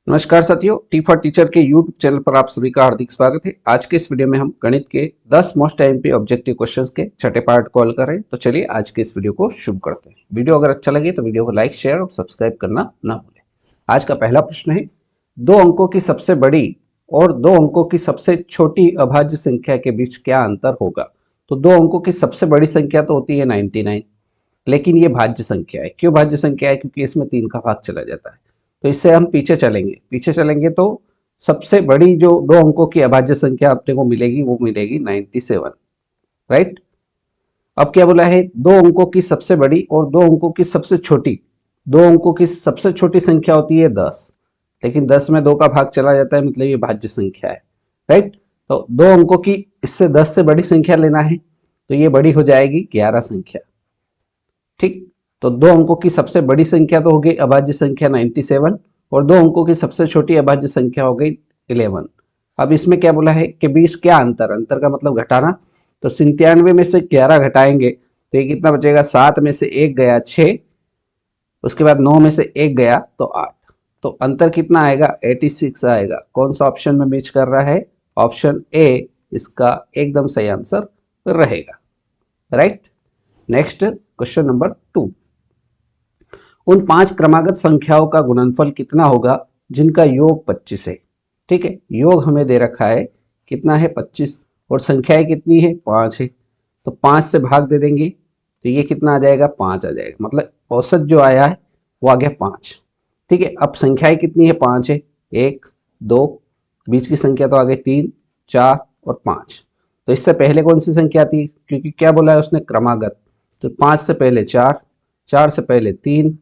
नमस्कार साथियों, T for teacher के यूट्यूब चैनल पर आप सभी का हार्दिक स्वागत है। आज के इस वीडियो में हम गणित के 10 मोस्ट एमपी ऑब्जेक्टिव क्वेश्चंस के छठे पार्ट को हल कर रहे हैं। तो चलिए आज के इस वीडियो को शुरू करते हैं। वीडियो अगर अच्छा लगे तो वीडियो को लाइक, शेयर और सब्सक्राइब करना ना भूलें। आज का पहला प्रश्न है, दो अंकों की सबसे बड़ी और दो अंकों की सबसे छोटी अभाज्य संख्या के बीच क्या अंतर होगा। तो दो अंकों की सबसे बड़ी संख्या तो होती है 99, लेकिन ये भाज्य संख्या है। क्यों भाज्य संख्या है? क्योंकि इसमें 3 का भाग चला जाता है। तो इससे हम पीछे चलेंगे तो सबसे बड़ी जो दो अंकों की अभाज्य संख्या अपने को मिलेगी वो मिलेगी 97, राइट। अब क्या बोला है, दो अंकों की सबसे बड़ी और दो अंकों की सबसे छोटी। दो अंकों की सबसे छोटी संख्या होती है 10, लेकिन 10 में 2 का भाग चला जाता है, मतलब ये भाज्य संख्या है, राइट। तो दो अंकों की इससे 10 से बड़ी संख्या लेना है, तो ये बड़ी हो जाएगी 11 संख्या, ठीक। तो दो अंकों की सबसे बड़ी संख्या तो हो गई अभाज्य संख्या 97 और दो अंकों की सबसे छोटी अभाज्य संख्या हो गई 11। अब इसमें क्या बोला है कि बीच क्या अंतर का मतलब घटाना। तो 97 में से 11 घटाएंगे तो ये कितना बचेगा, 7 में से 1 गया 6, उसके बाद 9 में से 1 गया तो 8। तो अंतर कितना आएगा, 86 आएगा। कौन सा ऑप्शन में मैच कर रहा है? ऑप्शन ए इसका एकदम सही आंसर रहेगा, राइट। नेक्स्ट क्वेश्चन नंबर 2, उन 5 क्रमागत संख्याओं का गुणनफल कितना होगा जिनका योग 25 है। ठीक है, योग हमें दे रखा है कितना है 25 और संख्याएं कितनी है 5 है। तो 5 से भाग दे देंगे तो ये कितना आ जाएगा, 5 आ जाएगा। मतलब औसत जो आया है वो आ गया 5। ठीक है, अब संख्याएं कितनी है, 5 है, 1 2, बीच की संख्या तो आ गई 3 4 और 5। तो इससे पहले कौन सी संख्या थी, क्योंकि क्या बोला है उसने, क्रमागत। तो 5 से पहले 4, 4 से पहले 3,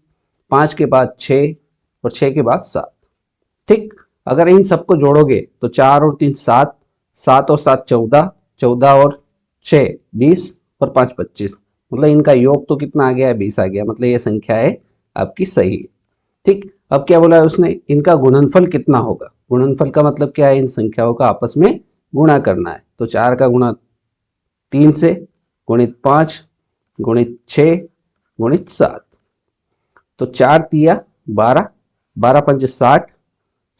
5 के बाद 6 और 6 के बाद 7। ठीक, अगर इन सबको जोड़ोगे तो 4 और 3 7, 7 और 7 14, 14 और 6 20 और 5 25। मतलब इनका योग तो कितना आ गया है, 20 आ गया। मतलब ये संख्या है आपकी सही है। ठीक, अब क्या बोला है उसने, इनका गुणनफल कितना होगा। गुणनफल का मतलब क्या है, इन संख्याओं का आपस में गुणा करना है। तो 4 का गुणा 3 से, गुणित 5 गुणित 6 गुणित 7। तो 4 तिया 12, 12 पंजे 60,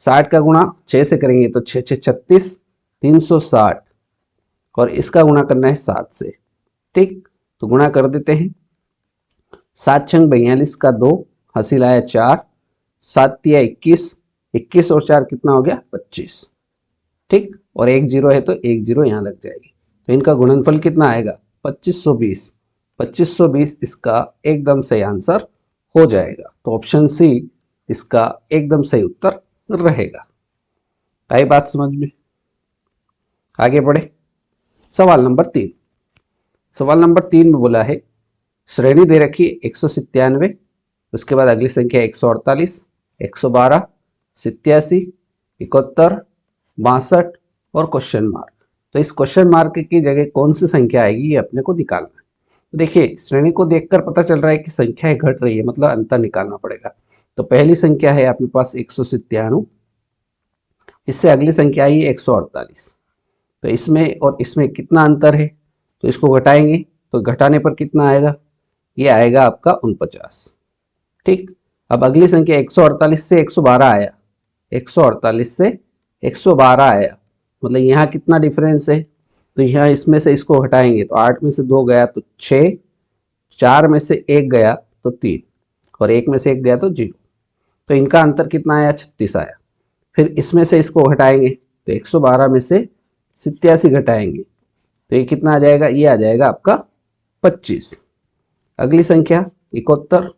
60 का गुणा 6 से करेंगे तो 6 6 36, 360 और इसका गुणा करना है 7 से। ठीक, तो गुणा कर देते हैं। 7 छंग 42 का 2, हासिल आया 4, 7 तिया 21, 21 और 4 कितना हो गया 25। ठीक, और एक जीरो है तो एक जीरो यहाँ लग जाएगी। तो इनका गुणनफल कितना आएगा, 2520। 2520 इसका एकदम सही आंसर हो जाएगा। तो ऑप्शन सी इसका एकदम सही उत्तर रहेगा। आई बात समझ में? आगे बढ़े। सवाल नंबर 3। सवाल नंबर 3 में बोला है, श्रेणी दे रखी है 197, उसके बाद अगली संख्या 148, 112, 87, 71, 62 और क्वेश्चन मार्क। तो इस क्वेश्चन मार्क की जगह कौन सी संख्या आएगी ये अपने को निकालना है। तो देखिए, श्रेणी को देखकर पता चल रहा है कि संख्याएं घट रही है, मतलब अंतर निकालना पड़ेगा। तो पहली संख्या है अपने पास 197, इससे अगली संख्या आई 148। तो इसमें और इसमें कितना अंतर है, तो इसको घटाएंगे तो घटाने पर कितना आएगा, ये आएगा आपका 49। ठीक, अब अगली संख्या 148 से 112 आया, 148 से 112 आया, मतलब यहाँ कितना डिफरेंस है। तो यहाँ इसमें से इसको हटाएंगे तो 8 में से 2 गया तो 6, 4 में से 1 गया तो 3 और 1 में से 1 गया तो 0। तो इनका अंतर कितना आया, 36 आया। फिर इसमें से इसको हटाएंगे तो 112 में से 87 घटाएंगे तो ये कितना आ जाएगा, ये आ जाएगा आपका 25। अगली संख्या 71,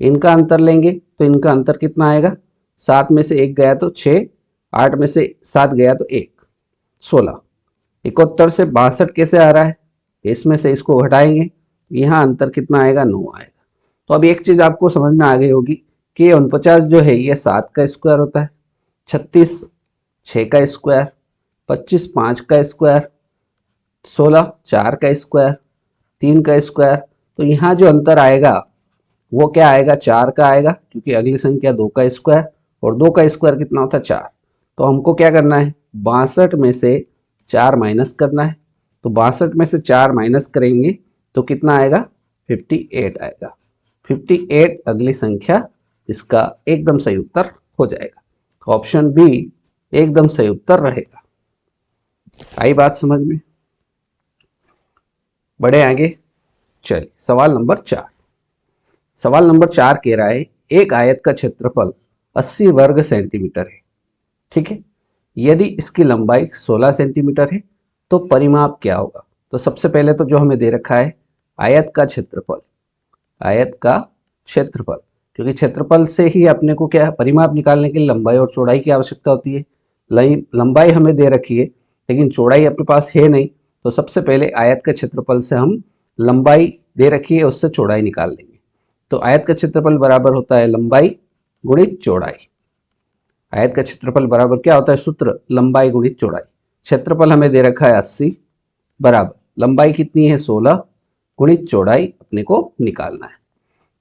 इनका अंतर लेंगे तो इनका अंतर कितना आएगा, 7 में से 1 गया तो 6, 8 में से 7 गया तो 1, 16। 71 से 62 कैसे आ रहा है, इसमें से इसको घटाएंगे, यहाँ अंतर कितना आएगा, 9 आएगा। तो अब एक चीज आपको समझ में आ गई होगी कि 49 जो है ये 7 का स्क्वायर होता है, 36 6 का स्क्वायर, 25 5 का स्क्वायर, 16 4 का स्क्वायर, 3 का स्क्वायर। तो यहाँ जो अंतर आएगा वो क्या आएगा, 4 का आएगा, क्योंकि अगली संख्या 2 का स्क्वायर और 2 का स्क्वायर कितना होता है 4। तो हमको क्या करना है, 62 में से 4 माइनस करना है। तो 62 में से 4 माइनस करेंगे तो कितना आएगा, 58 आएगा। 58 अगली संख्या इसका एकदम सही उत्तर हो जाएगा। ऑप्शन बी एकदम सही उत्तर रहेगा। आई बात समझ में? बढ़े आगे। चलिए सवाल नंबर 4। सवाल नंबर 4 कह रहा है एक आयत का क्षेत्रफल 80 वर्ग सेंटीमीटर है। ठीक है, यदि इसकी लंबाई 16 सेंटीमीटर है तो परिमाप क्या होगा? तो सबसे पहले तो जो हमें दे रखा है आयत का क्षेत्रफल, आयत का क्षेत्रफल, क्योंकि क्षेत्रफल से ही अपने को क्या परिमाप निकालने के लिए लंबाई और चौड़ाई की आवश्यकता होती है। लंबाई हमें दे रखी है लेकिन चौड़ाई अपने पास है नहीं, तो सबसे पहले आयत का क्षेत्रफल से हम लंबाई दे रखी है उससे चौड़ाई निकाल लेंगे। तो आयत का क्षेत्रफल बराबर होता है लंबाई गुणित चौड़ाई। आयत का क्षेत्रफल बराबर क्या होता है? सूत्र लंबाई गुणित चौड़ाई। क्षेत्रफल हमें दे रखा है 80 बराबर लंबाई कितनी है 16 गुणित चौड़ाई अपने को निकालना है।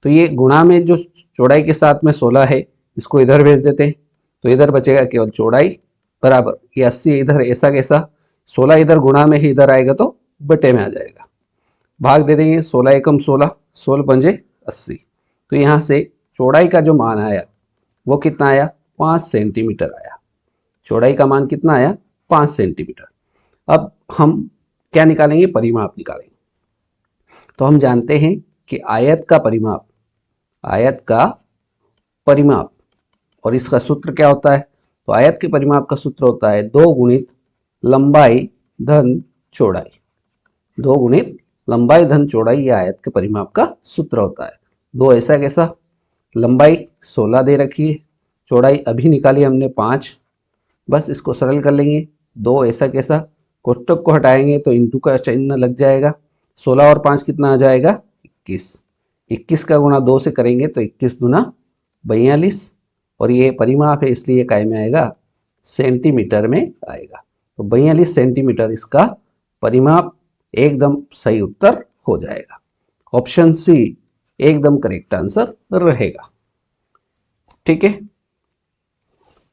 तो ये गुणा में जो चौड़ाई के साथ में 16 है इसको इधर भेज देते हैं, तो इधर बचेगा केवल चौड़ाई बराबर ये 80 इधर ऐसा कैसा, 16 इधर गुणा में ही इधर आएगा तो बटे में आ जाएगा। भाग दे देंगे 16 एकम 16, 16 पंजे 80। तो यहाँ से चौड़ाई का जो मान आया वो कितना आया? 5 सेंटीमीटर आया। चौड़ाई का मान कितना आया? 5 सेंटीमीटर। अब हम क्या निकालेंगे? परिमाप निकालेंगे। तो हम जानते हैं कि आयत का परिमाप, आयत का परिमाप और इसका सूत्र क्या होता है? तो आयत के परिमाप का सूत्र होता है 2 गुणित लंबाई धन चौड़ाई। 2 गुणित लंबाई धन चौड़ाई ये आयत के परिमाप का सूत्र होता है। 2 ऐसा कैसा, लंबाई 16 दे रखी है, चौड़ाई अभी निकाली हमने 5, बस इसको सरल कर लेंगे। 2 ऐसा कैसा, कोष्टक को हटाएंगे तो इंटू का चिन्ह लग जाएगा। 16 और 5 कितना आ जाएगा? 21। 21 का गुणा 2 से करेंगे तो 21 दूना 42 और ये परिमाप है इसलिए काय में आएगा? सेंटीमीटर में आएगा। तो 42 सेंटीमीटर इसका परिमाप एकदम सही उत्तर हो जाएगा। ऑप्शन सी एकदम करेक्ट आंसर रहेगा। ठीक है,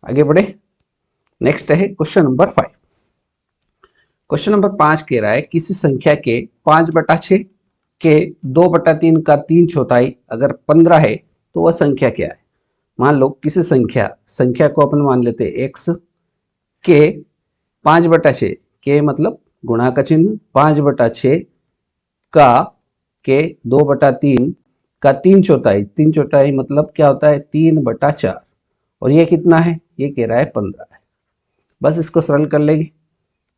आगे बढ़े। नेक्स्ट है क्वेश्चन नंबर 5। क्वेश्चन नंबर 5 कह रहा है किसी संख्या के 5/6 के 2/3 का 3/4 अगर 15 है तो वह संख्या क्या है? मान लो किसी संख्या को अपन मान लेते हैं x के 5/6 के मतलब गुणा का चिन्ह 5/6 का के 2/3 का 3/4, 3/4 मतलब क्या होता है? 3/4 और ये कितना है? ये कह रहा है 15 है। बस इसको सरल कर लेंगे।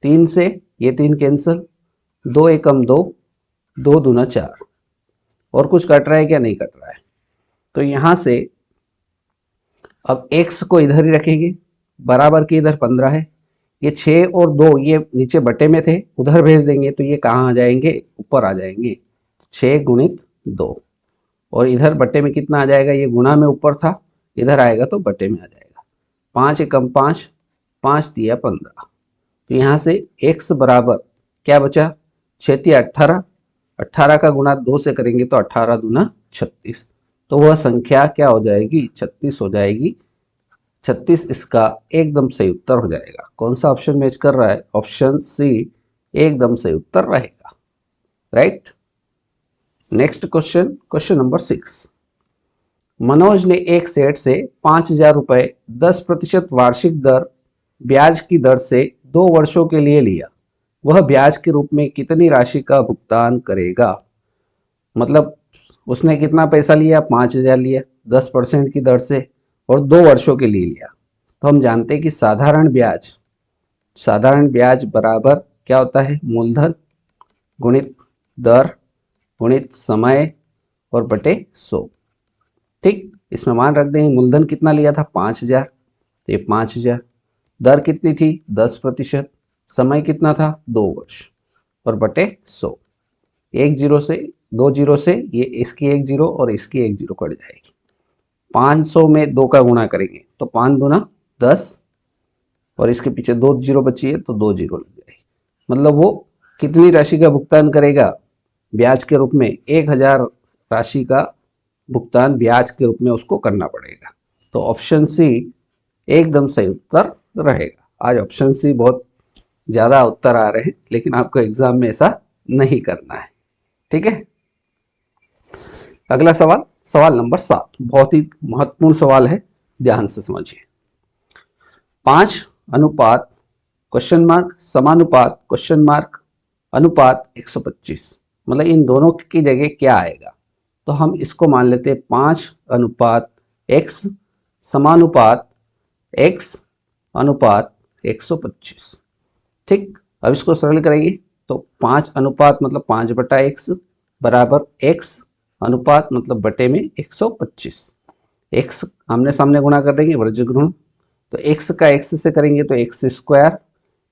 3 से ये 3 कैंसिल, 2 एकम 2, 2 दूना 4 और कुछ कट रहा है क्या? नहीं कट रहा है। तो यहाँ से अब x को इधर ही रखेंगे, बराबर के इधर 15 है, ये 6 और 2 ये नीचे बटे में थे उधर भेज देंगे तो ये कहाँ आ जाएंगे? ऊपर आ जाएंगे। 6 गुणित 2 और इधर बटे में कितना आ जाएगा? ये गुणा में ऊपर था, इधर आएगा तो बटे में आ जाएगा। 5 एकम 5, 5 दिया 15। तो यहाँ से x बराबर क्या बचा? 6 तिया 18, 18 का गुणा 2 से करेंगे तो 18 दूना 36, तो वह संख्या क्या हो जाएगी? 36 हो जाएगी। 36 इसका एकदम सही उत्तर हो जाएगा। कौन सा ऑप्शन मैच कर रहा है? ऑप्शन सी एकदम सही उत्तर रहेगा। Right. Next question, question number 6। Manoj ने एक सेठ से 5,000 रुपए 10% वार्षिक दर ब्याज की दर से 2 वर्षों के लिए लिया। वह ब्याज के रूप में कितनी राशि का भुगतान करेगा? मतलब उसने कितना पैसा लिया? 5,000 लिया 10% की दर से और 2 वर्षों के लिए लिया। तो हम जानते हैं कि साधारण ब्याज बराबर क्या होता है? मूलधन गुणित दर गुणित समय और बटे 100। ठीक, इसमें मान रख देंगे मूलधन कितना लिया था? 5,000, तो ये 5,000, दर कितनी थी? 10%, समय कितना था? 2 वर्ष और बटे 100। 1 जीरो से 2 जीरो से ये इसकी 1 जीरो और इसकी 1 जीरो कट जाएगी। 500 में 2 का गुणा करेंगे तो 5 दूना 10 और इसके पीछे 2 जीरो बची है तो 2 जीरो लग जाएगी। मतलब वो कितनी राशि का भुगतान करेगा? ब्याज के रूप में 1,000 राशि का भुगतान ब्याज के रूप में उसको करना पड़ेगा। तो ऑप्शन सी एकदम सही उत्तर रहेगा। आज ऑप्शन सी बहुत ज़्यादा उत्तर आ रहे हैं लेकिन आपको एग्जाम में ऐसा नहीं करना है। ठीक है, अगला सवाल, सवाल नंबर 7, बहुत ही महत्वपूर्ण सवाल है, ध्यान से समझिए। 5 अनुपात क्वेश्चन मार्क समानुपात क्वेश्चन मार्क अनुपात 125, मतलब इन दोनों की जगह क्या आएगा, तो हम इसको मान लेते हैं 5 अनुपात x समानुपात x अनुपात 125। ठीक, अब इसको सरल करेंगे तो 5 अनुपात मतलब 5/x बराबर x अनुपात मतलब बटे में 125। x आमने सामने गुणा कर देंगे वर्ज गुण, तो x का x से करेंगे तो x स्क्वायर,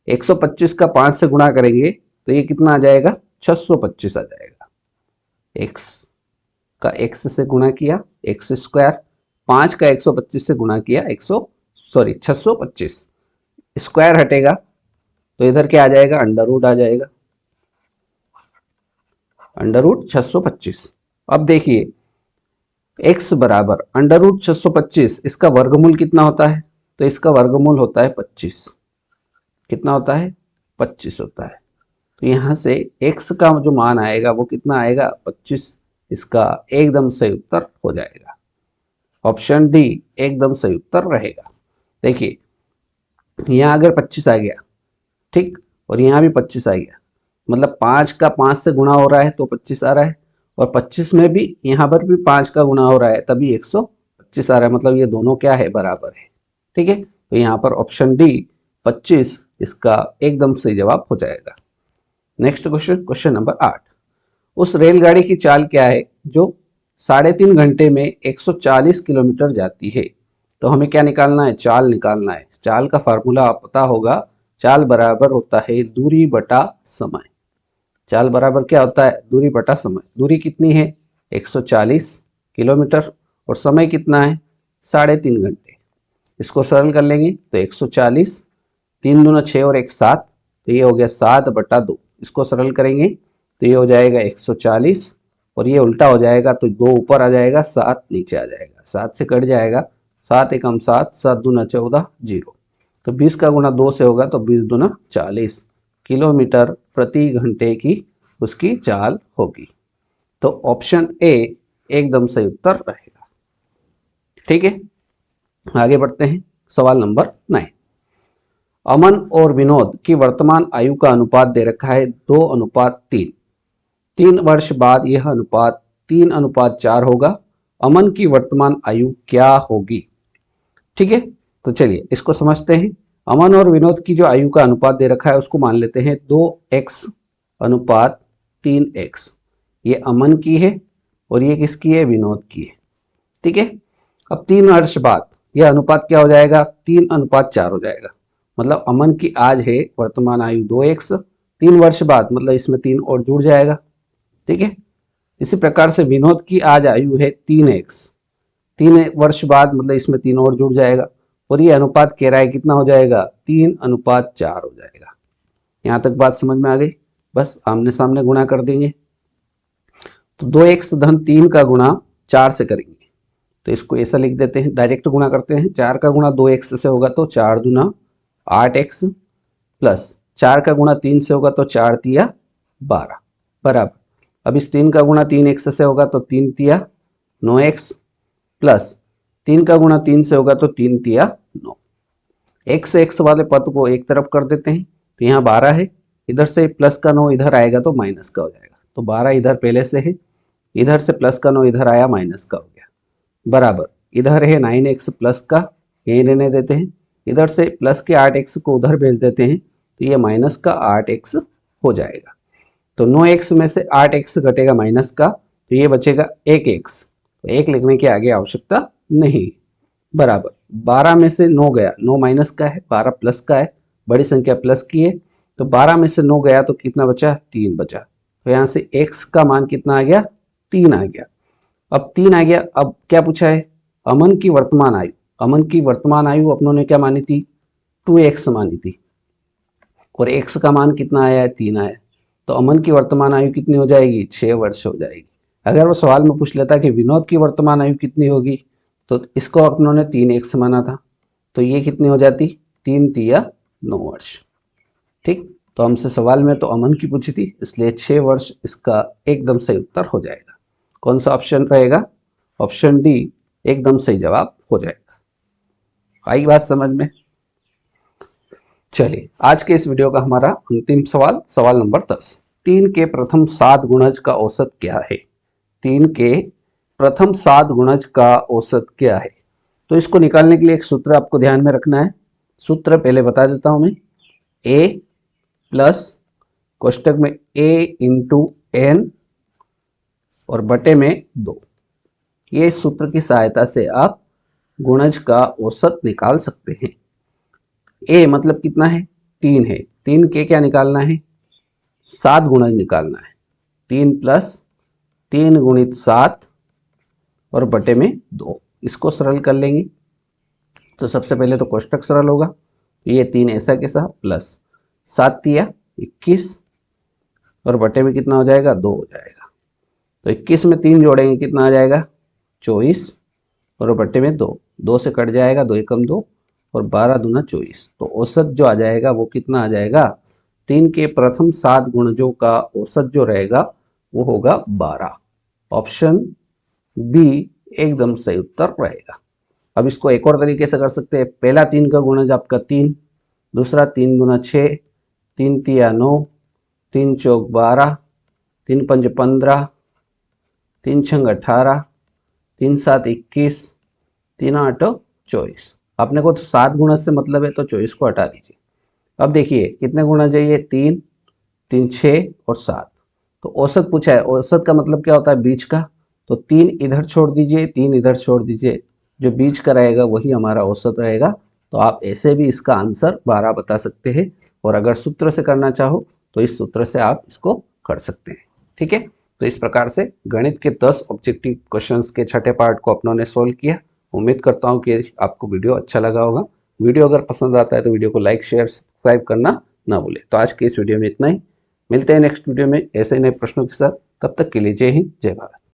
125 का 5 से गुणा करेंगे तो ये कितना आ जाएगा 625 आ जाएगा। x का x से गुणा किया x स्क्वायर, 5 का 125 से गुणा किया 625, स्क्वायर हटेगा तो इधर क्या आ जाएगा अंडर रूट आ जाएगा, अंडर रूट 625। अब देखिए x बराबर अंडर रूट 625, इसका वर्गमूल कितना होता है, तो इसका वर्गमूल होता है 25। कितना होता है 25 होता है, तो यहाँ से x का जो मान आएगा वो कितना आएगा 25, इसका एकदम सही उत्तर हो जाएगा। ऑप्शन डी एकदम सही उत्तर रहेगा। देखिए यहाँ अगर 25 आ गया, ठीक, और यहाँ भी 25 आ गया, मतलब 5 का 5 से गुणा हो रहा है तो 25 आ रहा है, और 25 में भी यहाँ पर भी 5 का गुणा हो रहा है तभी 125 आ रहा है, मतलब ये दोनों क्या है बराबर है। ठीक है, तो यहाँ पर ऑप्शन डी 25 इसका एकदम सही जवाब हो जाएगा। Next question, question number 8। उस रेलगाड़ी की चाल क्या है जो 3.5 घंटे में 140 किलोमीटर जाती है, तो हमें क्या निकालना है, चाल निकालना है। चाल का फार्मूला पता होगा, चाल बराबर होता है दूरी बटा समय। चाल बराबर क्या होता है दूरी बटा समय। दूरी कितनी है 140 किलोमीटर और समय कितना है 3.5 घंटे। इसको सरल कर लेंगे तो 140, 3 दूना 6 और 1 7, तो ये हो गया 7/2। इसको सरल करेंगे तो ये हो जाएगा 140 और ये उल्टा हो जाएगा तो 2 ऊपर आ जाएगा 7 नीचे आ जाएगा, 7 से कट जाएगा, 7 एकम 7, 7 दूना 14, 0। तो 20 का गुणा 2 से होगा तो 20 दूना 40 किलोमीटर प्रति घंटे की उसकी चाल होगी। तो ऑप्शन ए एकदम सही उत्तर रहेगा। ठीक है, आगे बढ़ते हैं। सवाल नंबर 9। अमन और विनोद की वर्तमान आयु का अनुपात दे रखा है 2:3। 3 वर्ष बाद यह अनुपात 3:4 होगा। अमन की वर्तमान आयु क्या होगी। ठीक है, तो चलिए इसको समझते हैं। अमन और विनोद की जो आयु का अनुपात दे रखा है उसको मान लेते हैं 2x/3x। ये अमन की है और ये किसकी है विनोद की है। ठीक है, अब 3 वर्ष बाद यह अनुपात क्या हो जाएगा 3:4 हो जाएगा। मतलब अमन की आज है वर्तमान आयु 2x, 3 वर्ष बाद मतलब इसमें 3 और जुड़ जाएगा। ठीक है, इसी प्रकार से विनोद की आज आयु है 3x, 3 वर्ष बाद मतलब इसमें 3 और जुड़ जाएगा और ये अनुपात कह रहा है कितना हो जाएगा 3:4 हो जाएगा। यहाँ तक बात समझ में आ गई। बस आमने सामने गुणा कर देंगे तो 2x धन 3 का गुणा 4 से करेंगे, तो इसको ऐसा लिख देते हैं, डायरेक्ट गुणा करते हैं। 4 का गुणा 2x से होगा तो 4 दूना 8x प्लस 4 का गुणा 3 से होगा तो 4 तिया 12 बराबर। अब इस 3 का गुणा 3x से होगा तो 3 तिया 9x प्लस 3 का गुणा 3 से होगा तो 3 तिया 9। x x वाले पद को एक तरफ कर देते हैं तो यहाँ 12 है, इधर से प्लस का 9 इधर आएगा तो माइनस का हो जाएगा, तो 12 इधर पहले से है, इधर से प्लस का 9 इधर आया माइनस का हो गया बराबर। इधर है 9x प्लस का, यहीं रहने देते हैं, इधर से प्लस के 8x को उधर भेज देते हैं तो ये माइनस का 8x हो जाएगा। तो 9x में से 8x घटेगा माइनस का तो ये बचेगा 1x, तो 1 लिखने की आगे आवश्यकता नहीं बराबर। 12 में से 9 गया, 9 माइनस का है 12 प्लस का है, बड़ी संख्या प्लस की है, तो 12 में से 9 गया तो कितना बचा 3 बचा, तो यहाँ से x का मान कितना आ गया 3 आ गया। अब 3 आ गया, अब क्या पूछा है अमन की वर्तमान आयु। अमन की वर्तमान आयु अपनों ने क्या मानी थी 2x मानी थी और x का मान कितना आया है 3 आया, तो अमन की वर्तमान आयु कितनी हो जाएगी 6 वर्ष हो जाएगी। अगर वो सवाल में पूछ लेता कि विनोद की वर्तमान आयु कितनी होगी तो इसको अपनों ने 3x माना था, तो ये कितनी हो जाती 3 तिया 9 वर्ष। ठीक, तो हमसे सवाल में तो अमन की पूछी थी इसलिए 6 वर्ष इसका एकदम सही उत्तर हो जाएगा। कौन सा ऑप्शन रहेगा ऑप्शन डी एकदम सही जवाब हो जाएगा। आई बात समझ में। चलिए आज के इस वीडियो का हमारा अंतिम सवाल, सवाल नंबर 10। 3 के प्रथम 7 गुणज का औसत क्या है? 3 के प्रथम 7 गुणज का औसत क्या है? तो इसको निकालने के लिए एक सूत्र आपको ध्यान में रखना है। सूत्र पहले बता देता हूं मैं। a प्लस कोष्टक में a इंटू एन और बटे में 2। ये सूत्र की सहायता से आप गुणज का औसत निकाल सकते हैं। a मतलब कितना है? 3 है। 3 के क्या निकालना है? 7 गुणज निकालना है। 3 प्लस 3 गुणित 7 और बटे में 2। इसको सरल कर लेंगे तो सबसे पहले तो कोष्टक सरल होगा। ये 3 ऐसा कैसा प्लस 7 तिया 21 और बटे में कितना हो जाएगा? 2 हो जाएगा। तो 21 में 3 जोड़ेंगे कितना आ जाएगा? 24 और बटे में 2। 2 से कट जाएगा, 2 एकम 2 और 12 दूना 24। तो औसत जो आ जाएगा वो कितना आ जाएगा? 3 के प्रथम 7 गुणजों का औसत जो रहेगा वो होगा 12। ऑप्शन बी एकदम सही उत्तर रहेगा। अब इसको एक और तरीके से कर सकते हैं। पहला 3 का गुणज आपका 3, दूसरा 3 दूना 6, 3 तिया 9, 3 चौक 12, 3 पंज 15, 3 छंग 18, 3 7 21, 3 8 24। अपने को तो 7 गुणज से मतलब है तो 24 को हटा दीजिए। अब देखिए कितने गुणज चाहिए? 3, 3 6 और 7। तो औसत पूछा है। औसत का मतलब क्या होता है? बीच का। तो 3 इधर छोड़ दीजिए, 3 इधर छोड़ दीजिए, जो बीच का रहेगा वही हमारा औसत रहेगा। तो आप ऐसे भी इसका आंसर 12 बता सकते हैं। और अगर सूत्र से करना चाहो तो इस सूत्र से आप इसको कर सकते हैं। ठीक है, तो इस प्रकार से गणित के 10 ऑब्जेक्टिव क्वेश्चंस के छठे पार्ट को अपनों ने सोल्व किया। उम्मीद करता हूँ कि आपको वीडियो अच्छा लगा होगा। वीडियो अगर पसंद आता है तो वीडियो को लाइक शेयर सब्सक्राइब करना ना भूलें। तो आज के इस वीडियो में इतना ही। मिलते हैं नेक्स्ट वीडियो में ऐसे नए प्रश्नों के साथ। तब तक के लिए जय हिंद, जय भारत।